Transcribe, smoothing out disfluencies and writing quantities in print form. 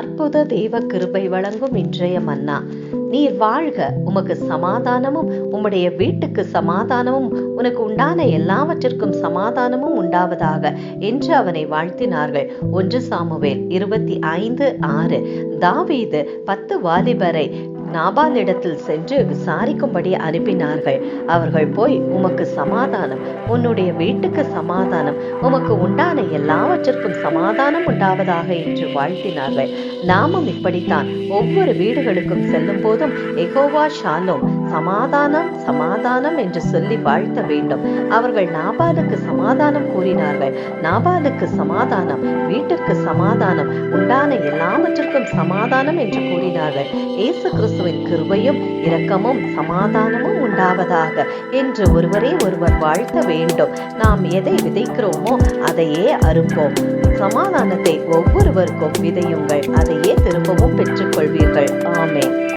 அற்புத தேவ கிருபை வழங்கும் இன்றைய மன்னா. நீர் வாழ்க, உமக்கு சமாதானமும் உம்முடைய வீட்டுக்கு சமாதானமும் உனக்கு உண்டான எல்லாவற்றிற்கும் சமாதானமும் உண்டாவதாக என்று அவனை வாழ்த்தினார்கள். 1 சாமுவேல் 25:6. தாவீது 10 வாலிபரை நாபாலிடத்தில் சென்று விசாரிக்கும்படி அனுப்பினார்கள். அவர்கள் போய், உமக்கு சமாதானம், உன்னுடைய வீட்டுக்கு சமாதானம், உமக்கு உண்டான எல்லாவற்றிற்கும் சமாதானம் உண்டாவதாக என்று வாழ்த்தினார்கள். நாமும் இப்படித்தான் ஒவ்வொரு வீடுகளுக்கும் செல்லும் போதும் யெகோவா ஷாலோம், சமாதானம் சமாதானம் என்று சொல்லி வாழ்த்த வேண்டும். அவர்கள் நாபாலுக்கு சமாதானம் கூறினார்கள். நாபாலுக்கு சமாதானம், வீட்டிற்கு சமாதானம், உண்டான எல்லாவற்றிற்கும் சமாதானம் என்று கூறினார்கள். இயேசு கிறிஸ்துவின் கிருபையும் இரக்கமும் சமாதானமும் உண்டாவதாக என்று ஒருவரே ஒருவர் வாழ்த்த வேண்டும். நாம் எதை விதைக்கிறோமோ அதையே அறுப்போம். சமாதானத்தை ஒவ்வொருவருக்கும் விதையுங்கள், அதையே திரும்பவும் பெற்றுக்கொள்வீர்கள்.